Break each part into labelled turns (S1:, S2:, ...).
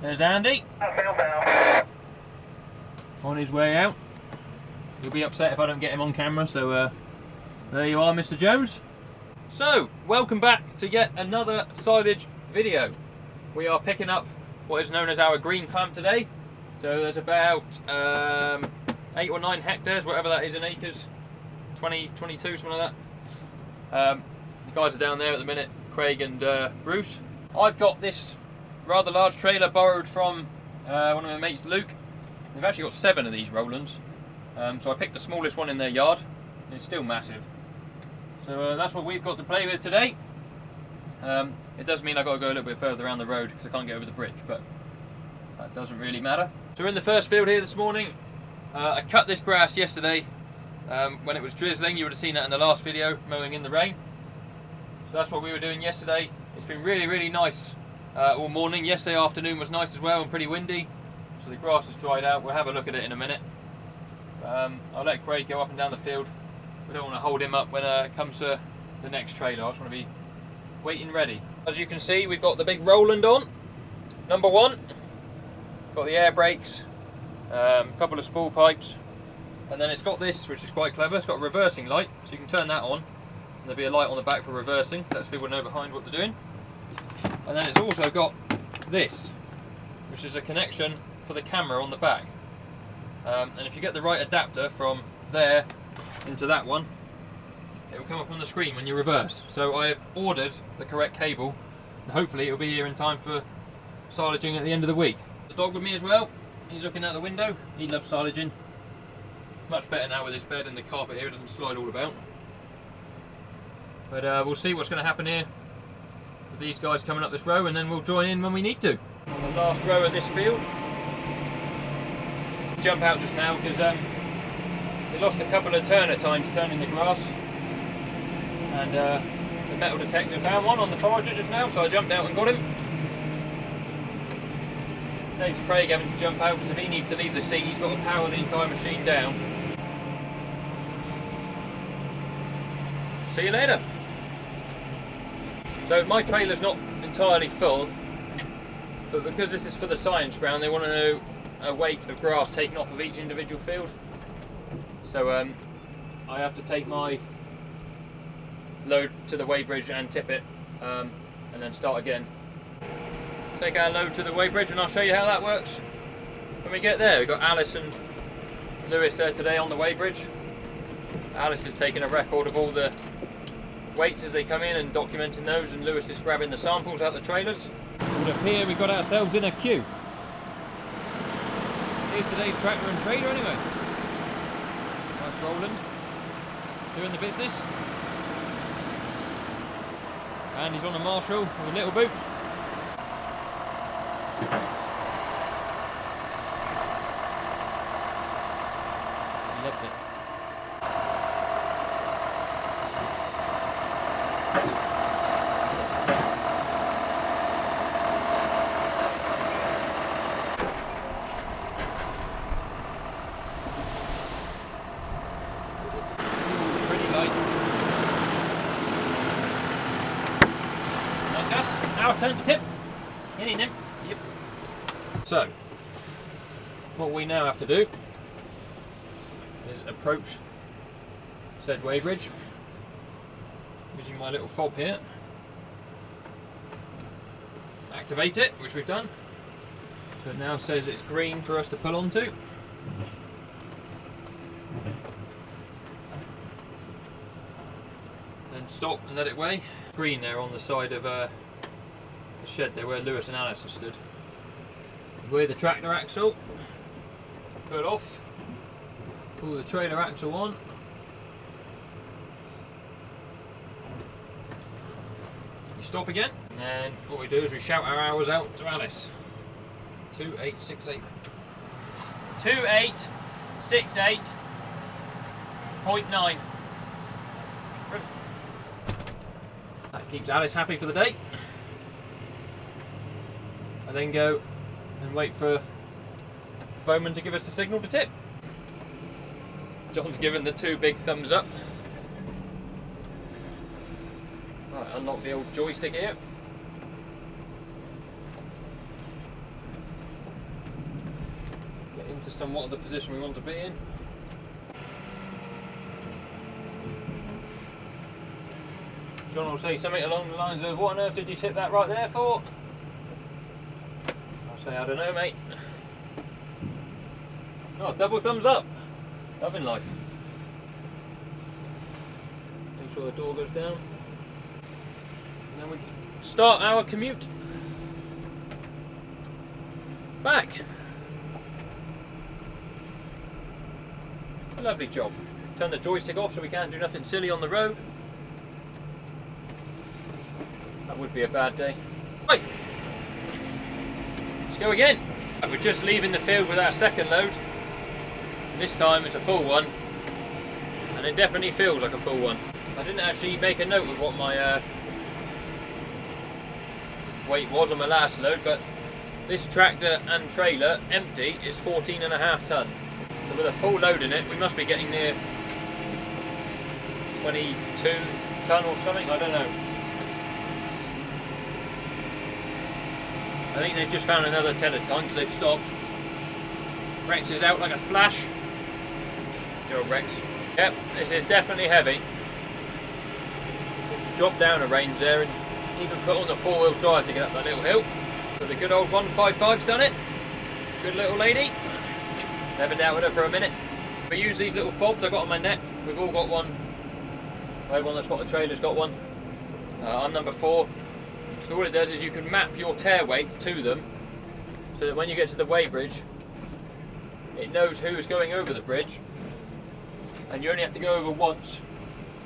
S1: There's Andy. On his way out. He'll be upset if I don't get him on camera, so there you are, Mr. Jones. So, welcome back to yet another silage video. We are picking up what is known as our green clamp today. So there's about 8 or 9 hectares, whatever that is in acres, 20, 22, something like that. The guys are down there at the minute, Craig and Bruce. I've got this rather large trailer borrowed from one of my mates, Luke. They've actually got 7 of these Rolands. So I picked the smallest one in their yard. It's still massive. So that's what we've got to play with today. It does mean I've got to go a little bit further around the road because I can't get over the bridge, but that doesn't really matter. So we're in the first field here this morning. I cut this grass yesterday when it was drizzling. You would have seen that in the last video, mowing in the rain. So that's what we were doing yesterday. It's been really, really nice all morning. Yesterday afternoon was nice as well and pretty windy. So the grass has dried out. We'll have a look at it in a minute. I'll let Craig go up and down the field. We don't want to hold him up when it comes to the next trailer. I just want to be waiting ready. As you can see, we've got the big Roland on, number 1. Got the air brakes, a couple of spool pipes, and then it's got this, which is quite clever. It's got a reversing light, so you can turn that on, and there'll be a light on the back for reversing. Lets people know behind what they're doing. And then it's also got this, which is a connection for the camera on the back. And if you get the right adapter from there into that one, it will come up on the screen when you reverse. So I have ordered the correct cable, and hopefully it will be here in time for silaging at the end of the week. The dog with me as well, he's looking out the window. He loves silaging. Much better now with this bed and the carpet here, it doesn't slide all about. But we'll see what's going to happen here with these guys coming up this row, and then we'll join in when we need to. On the last row of this field. Jump out just now because they lost a couple of turner times turning the grass, and the metal detector found one on the forager just now, so I jumped out and got him. Saves Craig having to jump out because if he needs to leave the seat, he's got to power the entire machine down. See you later. So my trailer's not entirely full, but because this is for the science ground, they want to know a weight of grass taken off of each individual field. So I have to take my load to the weighbridge and tip it, and then start again. Take our load to the weighbridge and I'll show you how that works when we get there. We've got Alice and Lewis there today on the weighbridge. Alice is taking a record of all the weights as they come in and documenting those, and Lewis is grabbing the samples out the trailers. But up here we've got ourselves in a queue. Here's today's tractor and trailer anyway. Nice Roland, doing the business. And he's on a Marshall with little boots. He loves it. Now turn to tip. In him. Yep. So, what we now have to do is approach said weighbridge using my little fob here. Activate it, which we've done. So it now says it's green for us to pull onto. Then stop and let it weigh. Green there on the side of the shed there where Lewis and Alice have stood. Weigh the tractor axle, pull off, pull the trailer axle on, you stop again, and then what we do is we shout our hours out to Alice. 2868. 2868.9. That keeps Alice happy for the day. And then go and wait for Bowman to give us the signal to tip. John's given the 2 big thumbs up. Right, unlock the old joystick here. to somewhat the position we want to be in. John will say something along the lines of, what on earth did you tip that right there for? I'll say, I don't know, mate. Oh, double thumbs up. Loving life. Make sure the door goes down. And then we can start our commute back. Lovely job. Turn the joystick off so we can't do nothing silly on the road. That would be a bad day. Right, let's go again. We're just leaving the field with our second load. This time it's a full one, and it definitely feels like a full one. I didn't actually make a note of what my weight was on my last load, but this tractor and trailer empty is 14.5 tonne. So with a full load in it, we must be getting near 22 tonne or something, I don't know. I think they've just found another 10 a tonne because they've stopped. Rex is out like a flash. Dear old Rex. Yep, this is definitely heavy. Drop down a range there and even put on the 4-wheel drive to get up that little hill. But the good old 155's done it. Good little lady. Never doubted her for a minute. We use these little fobs I got on my neck. We've all got one. Everyone that's got the trailer's got one. I'm number 4. So all it does is you can map your tear weight to them, so that when you get to the weighbridge, it knows who's going over the bridge, and you only have to go over once,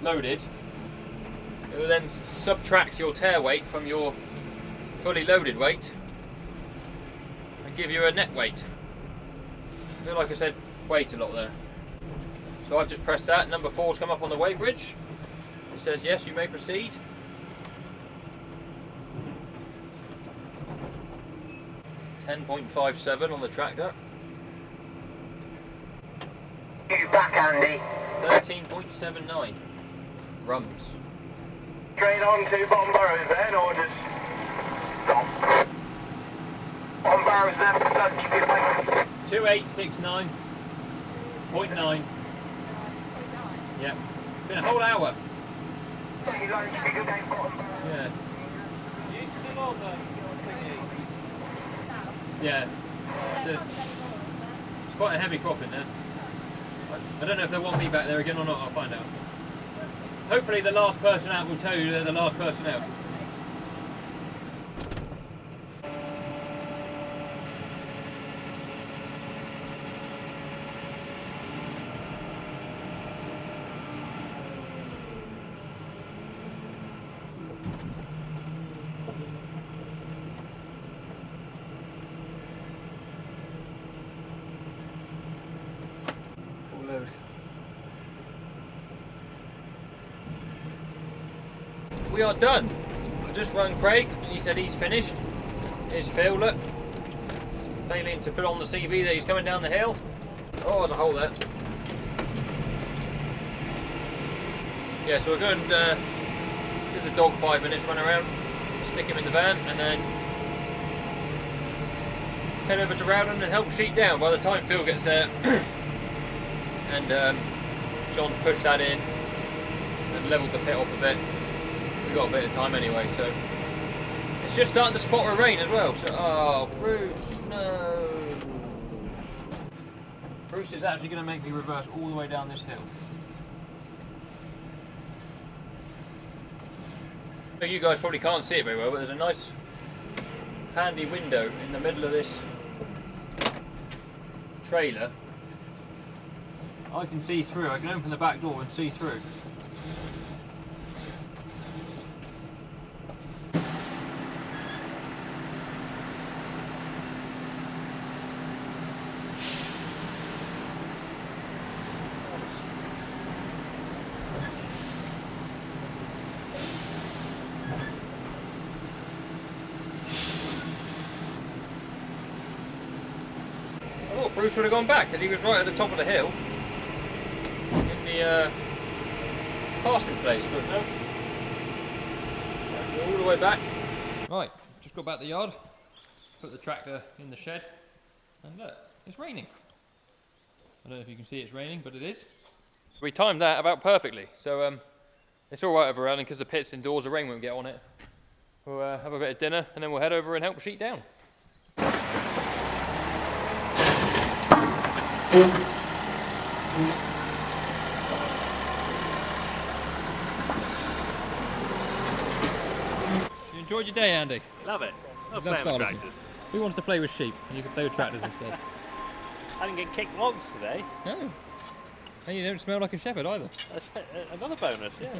S1: loaded. It will then subtract your tear weight from your fully loaded weight, and give you a net weight. I feel like I said weight a lot there. So I've just pressed that, number 4's come up on the weighbridge. It says yes, you may proceed. 10.57 on the tractor.
S2: You back, Andy.
S1: 13.79. Rums.
S2: Straight on to bottom barrows then, or just stop? Bottom barrows left, don't keep it away.
S1: 2869.9. Yep. Been a whole hour. Yeah.
S3: You still on the thingy?
S1: Yeah. It's quite a heavy crop in there. I don't know if they want me back there again or not, I'll find out. Hopefully the last person out will tell you they're the last person out. We are done. I just rung Craig, he said he's finished. Here's Phil, look. Failing to put on the CV that he's coming down the hill. Oh, there's a hole there. Yeah, so we're going to give the dog 5 minutes, run around, stick him in the van, and then head over to Rowden and help sheet down by the time Phil gets there. And John's pushed that in and levelled the pit off a bit. We've got a bit of time anyway, so it's just starting to spot a rain as well. So, oh, Bruce, no. Bruce is actually going to make me reverse all the way down this hill. So you guys probably can't see it very well, but there's a nice handy window in the middle of this trailer. I can see through. I can open the back door and see through. I thought Bruce would have gone back because he was right at the top of the hill. Passing place, but no. Go all the way back. Right, just got back to the yard, put the tractor in the shed, and look, it's raining. I don't know if you can see it's raining, but it is. We timed that about perfectly, so it's all right over Ireland because the pit's indoors, the rain won't get on it. We'll have a bit of dinner and then we'll head over and help the sheet down. You enjoyed your day, Andy?
S3: Love it. Love
S1: Love
S3: playing with
S1: silage.
S3: tractors.
S1: Who wants to play with sheep? You can play with tractors instead.
S3: I didn't get kicked once today.
S1: No. And you don't smell like a shepherd either.
S3: That's another bonus, yeah.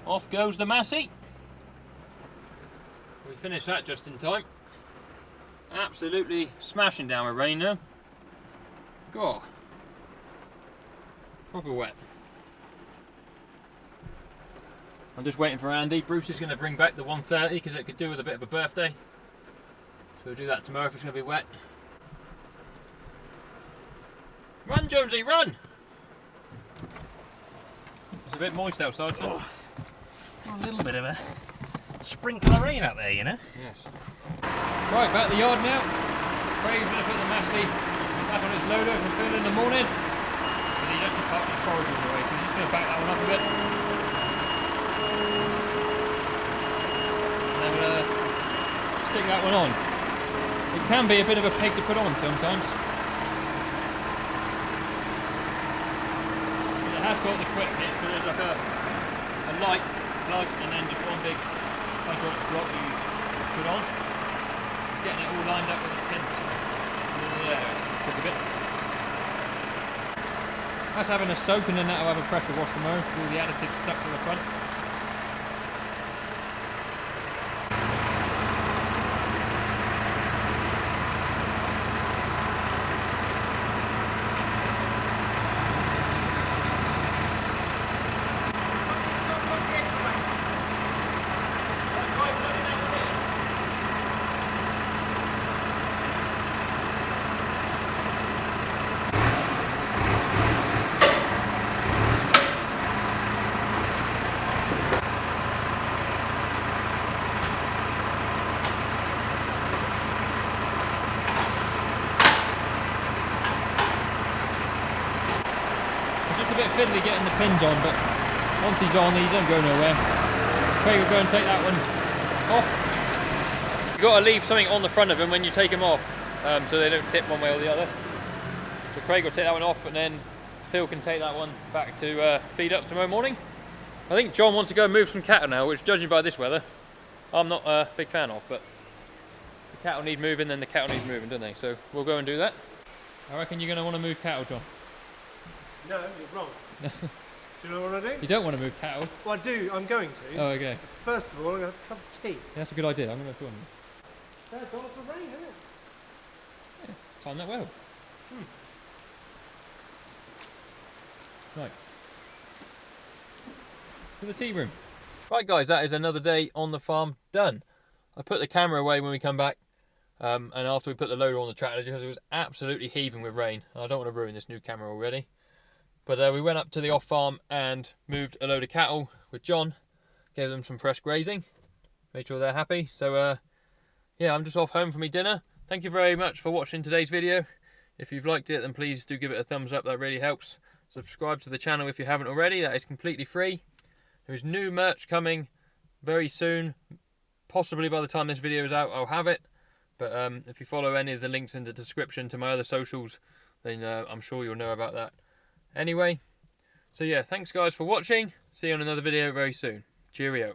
S1: Off goes the Massey. We finished that just in time. Absolutely smashing down with rain now. God. Proper wet. I'm just waiting for Andy. Bruce is going to bring back the 130 because it could do with a bit of a birthday. So we'll do that tomorrow if it's going to be wet. Run, Jonesy, run! It's a bit moist outside, so.
S3: A little bit of a sprinkle of rain out there, you know?
S1: Yes. Right, back to the yard now. Craig's going to put the Massey back on its loader and fill in the morning. But he's actually parked the storage all the way, so he's just going to back that one up a bit. And then we'll stick that one on. It can be a bit of a peg to put on sometimes. But it has got the quick hit, so there's like a light plug and then just one big hydraulic block you put on. Just getting it all lined up with the pins. Yeah, it took a bit. That's having a soak and then that'll have a pressure wash tomorrow with all the additives stuck to the front. A bit fiddly getting the pins on, but once he's on, he don't go nowhere. Craig will go and take that one off. You've got to leave something on the front of them when you take them off, so they don't tip one way or the other. So Craig will take that one off, and then Phil can take that one back to feed up tomorrow morning. I think John wants to go and move some cattle now, which, judging by this weather, I'm not a big fan of, but the cattle need moving, then the cattle need moving, don't they? So we'll go and do that. I reckon you're going to want to move cattle, John.
S4: No, you're wrong. Do you know what I do?
S1: You don't want to move cattle.
S4: Well, I do. I'm going to.
S1: Oh, okay.
S4: First of all, I'm going to have a cup of tea.
S1: Yeah, that's a good idea. I'm going to join you.
S4: That's all the rain, isn't it?
S1: Yeah, timed that well. Right. To the tea room. Right, guys, that is another day on the farm done. I put the camera away when we come back. And after we put the loader on the tractor, because it was absolutely heaving with rain, and I don't want to ruin this new camera already. But we went up to the off farm and moved a load of cattle with John, gave them some fresh grazing, made sure they're happy. So yeah, I'm just off home for my dinner. Thank you very much for watching today's video. If you've liked it, then please do give it a thumbs up, that really helps. Subscribe to the channel if you haven't already, that is completely free. There's new merch coming very soon, possibly by the time this video is out I'll have it. But if you follow any of the links in the description to my other socials, then I'm sure you'll know about that. Anyway, so yeah, thanks guys for watching. See you on another video very soon. Cheerio.